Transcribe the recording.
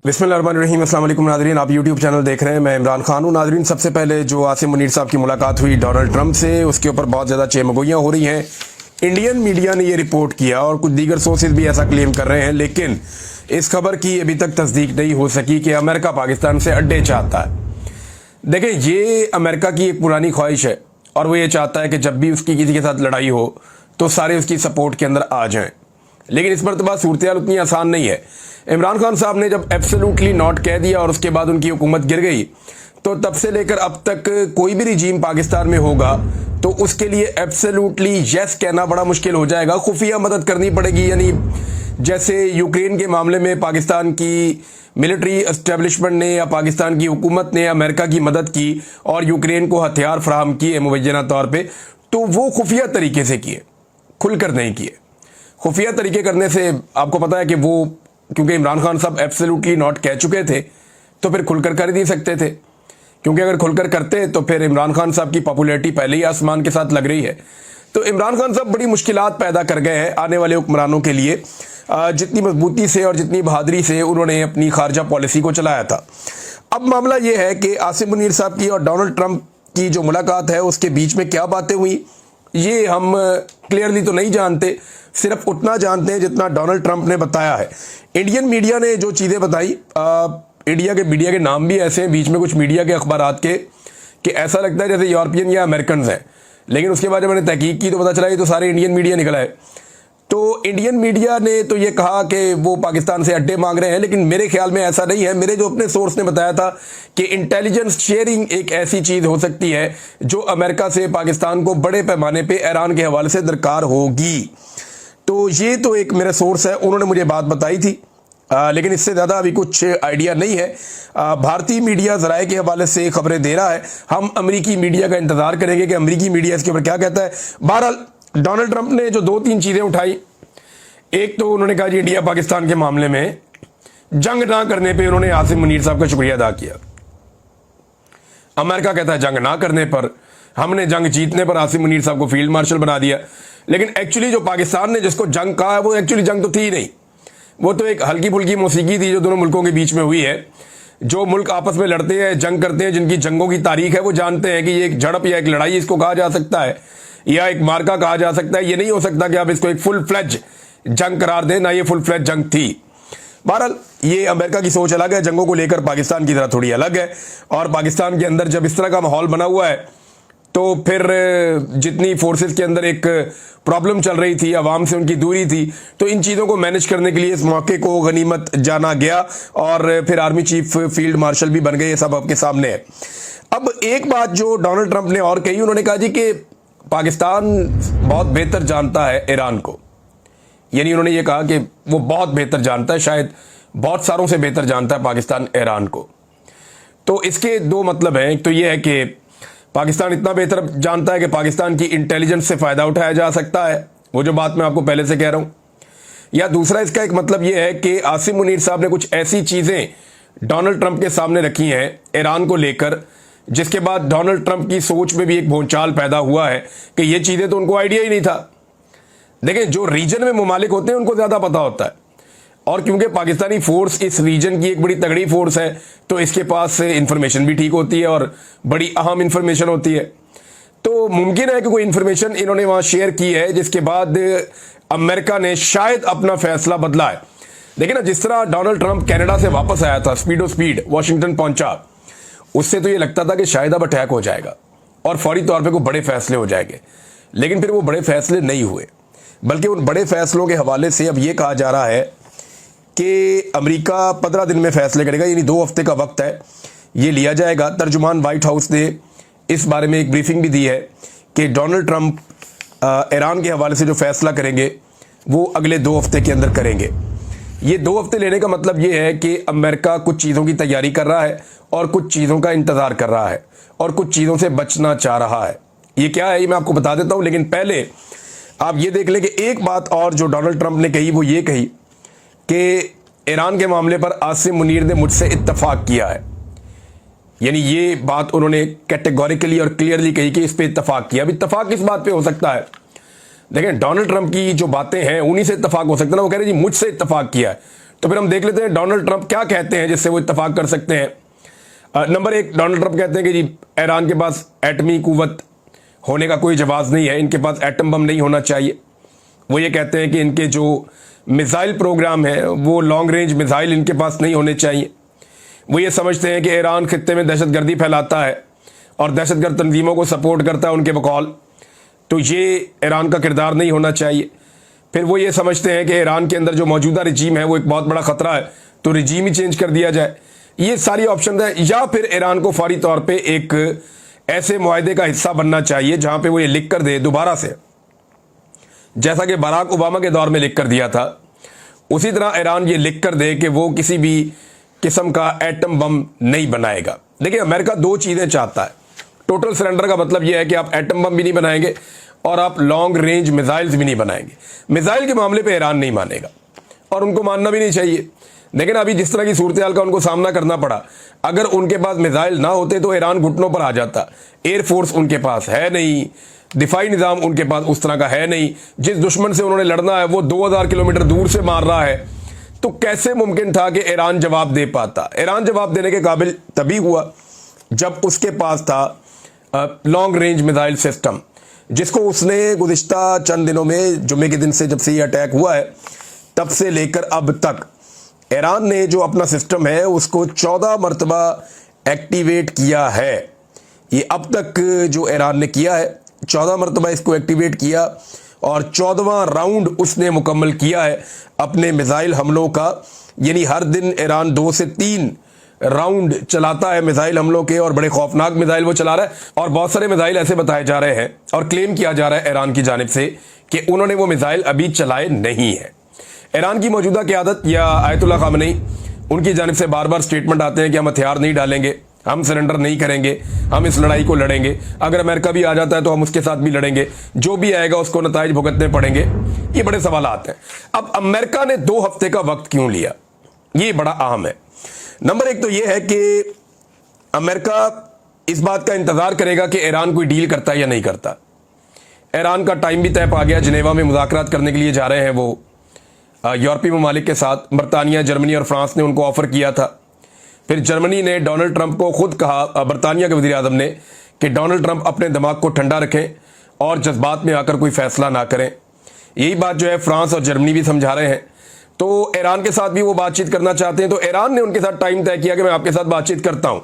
बिस्मिल्लाहिर्रहमानिर्रहीम। अस्सलाम वालेकुम नाज़रीन, आप यूट्यूब चैनल देख रहे हैं। मैं इमरान खान हूँ। नाज़रीन, सबसे पहले जो आसिम मुनीर साहब की मुलाकात हुई डोनाल्ड ट्रंप से, उसके ऊपर बहुत ज़्यादा चेमगोइयाँ हो रही हैं। इंडियन मीडिया ने ये रिपोर्ट किया और कुछ दीगर सोर्सेज भी ऐसा क्लेम कर रहे हैं, लेकिन इस खबर की अभी तक तस्दीक नहीं हो सकी कि अमेरिका पाकिस्तान से अड्डे चाहता है। देखें, ये अमेरिका की एक पुरानी ख्वाहिश है और वो ये चाहता है कि जब भी उसकी किसी के साथ लड़ाई हो तो सारे उसकी सपोर्ट के अंदर आ जाएं। लेकिन इस मरतबा सूरत हाल उतनी आसान नहीं है। इमरान खान साहब ने जब एब्सोल्युटली नॉट कह दिया और उसके बाद उनकी हुकूमत गिर गई, तो तब से लेकर अब तक कोई भी रिजीम पाकिस्तान में होगा तो उसके लिए एब्सोल्युटली यस कहना बड़ा मुश्किल हो जाएगा। खुफिया मदद करनी पड़ेगी। यानी जैसे यूक्रेन के मामले में पाकिस्तान की मिलिट्री एस्टेब्लिशमेंट ने या पाकिस्तान की हुकूमत ने अमेरिका की मदद की और यूक्रेन को हथियार फराहम किए मुबैना तौर पर, तो वो खुफिया तरीके से किए, खुलकर नहीं किए। खुफिया तरीके करने से आपको पता है कि वो, क्योंकि इमरान खान साहब एब्सोल्युटली नॉट कह चुके थे, तो फिर खुलकर कर ही नहीं सकते थे। क्योंकि अगर खुलकर करते तो फिर इमरान खान साहब की पॉपुलैरिटी पहले ही आसमान के साथ लग रही है। तो इमरान खान साहब बड़ी मुश्किलात पैदा कर गए हैं आने वाले हुक्मरानों के लिए। जितनी मजबूती से और जितनी बहादुरी से उन्होंने अपनी खारजा पॉलिसी को चलाया था। अब मामला यह है कि आसिम मुनीर साहब की और डोनाल्ड ट्रंप की जो मुलाकात है उसके बीच में क्या बातें हुई, ये हम क्लियरली तो नहीं जानते। सिर्फ उतना जानते हैं जितना डोनाल्ड ट्रंप ने बताया है। इंडियन मीडिया ने जो चीज़ें बताई, इंडिया के मीडिया के नाम भी ऐसे हैं बीच में कुछ मीडिया के अखबारात के, कि ऐसा लगता है जैसे यूरोपियन या अमेरिकन हैं। लेकिन उसके बाद जब मैंने तहकीक की तो पता चला ये तो सारे इंडियन मीडिया निकला है। तो इंडियन मीडिया ने तो ये कहा कि वो पाकिस्तान से अड्डे मांग रहे हैं, लेकिन मेरे ख्याल में ऐसा नहीं है। मेरे जो अपने सोर्स ने बताया था कि इंटेलिजेंस शेयरिंग एक ऐसी चीज़ हो सकती है जो अमेरिका से पाकिस्तान को बड़े पैमाने पे ईरान के हवाले से दरकार होगी। तो ये तो एक मेरा सोर्स है, उन्होंने मुझे बात बताई थी। लेकिन इससे ज़्यादा अभी कुछ आइडिया नहीं है। भारतीय मीडिया ज़राए के हवाले से खबरें दे रहा है। हम अमरीकी मीडिया का इंतज़ार करेंगे कि अमरीकी मीडिया इसके ऊपर क्या कहता है। बहरहाल डोनाल्ड ट्रंप ने जो 2-3 चीज़ें उठाई, एक तो उन्होंने कहा जी इंडिया पाकिस्तान के मामले में जंग ना करने पे उन्होंने आसिम मुनीर साहब का शुक्रिया अदा किया। अमेरिका कहता है जंग ना करने पर, हमने जंग जीतने पर आसिम मुनीर साहब को फील्ड मार्शल बना दिया। लेकिन एक्चुअली जो पाकिस्तान ने जिसको जंग कहा है वो एक्चुअली जंग तो थी ही नहीं। वो तो एक हल्की फुल्की मौसीकी थी जो दोनों मुल्कों के बीच में हुई है। जो मुल्क आपस में लड़ते हैं, जंग करते हैं, जिनकी जंगों की तारीख है, वो जानते हैं कि ये एक झड़प या एक लड़ाई इसको कहा जा सकता है या एक मार्का कहा जा सकता है। ये नहीं हो सकता कि आप इसको एक फुल फ्लेज जंग करार दें, ना ये फुल फ्लेज जंग थी। बहरहाल ये अमेरिका की सोच अलग है, जंगों को लेकर पाकिस्तान की तरह थोड़ी अलग है। और पाकिस्तान के अंदर जब इस तरह का माहौल बना हुआ है तो फिर जितनी फोर्सेस के अंदर एक प्रॉब्लम चल रही थी, अवाम से उनकी दूरी थी, तो इन चीज़ों को मैनेज करने के लिए इस मौके को गनीमत जाना गया और फिर आर्मी चीफ फील्ड मार्शल भी बन गए। ये सब आपके सामने है। अब एक बात जो डोनाल्ड ट्रंप ने और कही, उन्होंने कहा जी कि पाकिस्तान बहुत बेहतर जानता है ईरान को। यानी उन्होंने ये कहा कि वो बहुत बेहतर जानता है, शायद बहुत सारों से बेहतर जानता है पाकिस्तान ईरान को। तो इसके दो मतलब हैं। एक तो ये है कि पाकिस्तान इतना बेहतर जानता है कि पाकिस्तान की इंटेलिजेंस से फ़ायदा उठाया जा सकता है, वो जो बात मैं आपको पहले से कह रहा हूँ। या दूसरा इसका एक मतलब ये है कि आसिम मुनीर साहब ने कुछ ऐसी चीज़ें डोनाल्ड ट्रंप के सामने रखी हैं ईरान को लेकर, जिसके बाद डोनाल्ड ट्रंप की सोच में भी एक भूचाल पैदा हुआ है कि ये चीज़ें तो उनको आइडिया ही नहीं था। देखें, जो रीजन में ममालिक होते हैं उनको ज़्यादा पता होता है, और क्योंकि पाकिस्तानी फोर्स इस रीजन की एक बड़ी तगड़ी फोर्स है तो इसके पास इंफॉर्मेशन भी ठीक होती है और बड़ी अहम इंफॉर्मेशन होती है। तो मुमकिन है कि कोई इंफॉर्मेशन इन्होंने वहाँ शेयर की है जिसके बाद अमेरिका ने शायद अपना फैसला बदला है। देखिए ना, जिस तरह डोनाल्ड ट्रंप कनाडा से वापस आया था, स्पीडो स्पीड वाशिंगटन पहुंचा, उससे तो ये लगता था कि शायद अब अटैक हो जाएगा और फौरी तौर पर कोई बड़े फैसले हो जाएंगे। लेकिन फिर वो बड़े फैसले नहीं हुए, बल्कि उन बड़े फैसलों के हवाले से अब ये कहा जा रहा है कि अमेरिका 15 दिन में फैसले करेगा, यानी 2 हफ्ते का वक्त है, ये लिया जाएगा। तर्जुमान वाइट हाउस ने इस बारे में एक ब्रीफिंग भी दी है कि डोनाल्ड ट्रंप ईरान के हवाले से जो फैसला करेंगे वो अगले 2 हफ्ते के अंदर करेंगे। ये 2 हफ्ते लेने का मतलब ये है कि अमेरिका कुछ चीज़ों की तैयारी कर रहा है और कुछ चीज़ों का इंतज़ार कर रहा है और कुछ चीज़ों से बचना चाह रहा है। ये क्या है ये मैं आपको बता देता हूँ, लेकिन पहले आप ये देख लें कि एक बात और जो डोनाल्ड ट्रंप ने कही वो ये कही कि ईरान के मामले पर आसिम मुनीर ने मुझसे इत्तफाक किया है। यानी ये बात उन्होंने कैटेगोरिकली और क्लियरली कही कि इस पे इत्तफाक किया। अब इत्तफाक किस बात पे हो सकता है? देखें, डोनाल्ड ट्रंप की जो बातें हैं उन्हीं से इत्तफाक हो सकता है ना। वो कह रहे जी मुझसे इत्तफाक किया है, तो फिर हम देख लेते हैं डोनाल्ड ट्रंप क्या कहते हैं जिससे वो इत्तेफाक कर सकते हैं। नंबर 1, डोनाल्ड ट्रंप कहते हैं कि जी ईरान के पास एटमी कुव्वत होने का कोई जवाब नहीं है, इनके पास एटम बम नहीं होना चाहिए। वो ये कहते हैं कि इनके जो मिसाइल प्रोग्राम है वो लॉन्ग रेंज मिसाइल इनके पास नहीं होने चाहिए। वो ये समझते हैं कि ईरान खित्ते में दहशतगर्दी फैलाता है और दहशतगर्द तंजीमों को सपोर्ट करता है उनके बकौल, तो ये ईरान का किरदार नहीं होना चाहिए। फिर वो ये समझते हैं कि ईरान के अंदर जो मौजूदा रिजीम है वो एक बहुत बड़ा खतरा है, तो रिजीम ही चेंज कर दिया जाए। ये सारी ऑप्शन है। या फिर ईरान को फौरी तौर पे एक ऐसे मुआहदे का हिस्सा बनना चाहिए जहां पे वो ये लिख कर दे दोबारा से, जैसा कि बराक ओबामा के दौर में लिख कर दिया था, उसी तरह ईरान ये लिख कर दे कि वो किसी भी किस्म का एटम बम नहीं बनाएगा। देखिए, अमेरिका 2 चीज़ें चाहता है। टोटल सरेंडर का मतलब यह है कि आप एटम बम भी नहीं बनाएंगे और आप लॉन्ग रेंज मिसाइल्स भी नहीं बनाएंगे। मिसाइल के मामले पे ईरान नहीं मानेगा और उनको मानना भी नहीं चाहिए। लेकिन अभी जिस तरह की सूरत हाल का उनको सामना करना पड़ा, अगर उनके पास मिसाइल ना होते तो ईरान घुटनों पर आ जाता। एयरफोर्स उनके पास है नहीं, दिफाई निज़ाम उनके पास उस तरह का है नहीं, जिस दुश्मन से उन्होंने लड़ना है वो 2000 किलोमीटर दूर से मार रहा है, तो कैसे मुमकिन था कि ईरान जवाब दे पाता। ईरान जवाब देने के काबिल तभी हुआ जब उसके पास था लॉन्ग रेंज मिसाइल सिस्टम, जिसको उसने गुज़िश्ता चंद दिनों में, जुम्मे के दिन से जब से ये अटैक हुआ है तब से लेकर अब तक ईरान ने जो अपना सिस्टम है उसको 14 मरतबा एक्टिवेट किया है। ये अब तक जो ईरान ने किया है 14 मरतबा इसको एक्टिवेट किया और 14वां राउंड उसने मुकम्मल किया है अपने मिसाइल हमलों का। यानी हर दिन ईरान 2 से 3 राउंड चलाता है मिसाइल हमलों के, और बड़े खौफनाक मिसाइल वो चला रहा है। और बहुत सारे मिसाइल ऐसे बताए जा रहे हैं और क्लेम किया जा रहा है ईरान की जानिब से कि उन्होंने वो मिसाइल अभी चलाए नहीं है। ईरान की मौजूदा क़यादत या आयतुल्लाह ख़ामेनी, उनकी जानिब से बार बार स्टेटमेंट आते हैं कि हम हथियार नहीं डालेंगे, हम सरेंडर नहीं करेंगे, हम इस लड़ाई को लड़ेंगे, अगर अमेरिका भी आ जाता है तो हम उसके साथ भी लड़ेंगे, जो भी आएगा उसको नताइज भुगतने पड़ेंगे। ये बड़े सवालात हैं। अब अमेरिका ने 2 हफ्ते का वक्त क्यों लिया, ये बड़ा अहम है। नंबर 1 तो ये है कि अमेरिका इस बात का इंतजार करेगा कि ईरान कोई डील करता है या नहीं करता। ईरान का टाइम भी तय पा गया, जिनेवा में मुज़ाकरात करने के लिए जा रहे हैं वो यूरोपीय ममालिक के साथ। बरतानिया, जर्मनी और फ्रांस ने उनको ऑफर किया था। फिर जर्मनी ने डोनाल्ड ट्रंप को खुद कहा, बरतानिया के वज़ीर आज़म ने, कि डोनाल्ड ट्रंप अपने दिमाग को ठंडा रखें और जज्बात में आकर कोई फैसला ना करें। यही बात जो है फ्रांस और जर्मनी भी समझा रहे हैं। तो ईरान के साथ भी वो बातचीत करना चाहते हैं, तो ईरान ने उनके साथ टाइम तय किया कि मैं आपके साथ बातचीत करता हूँ।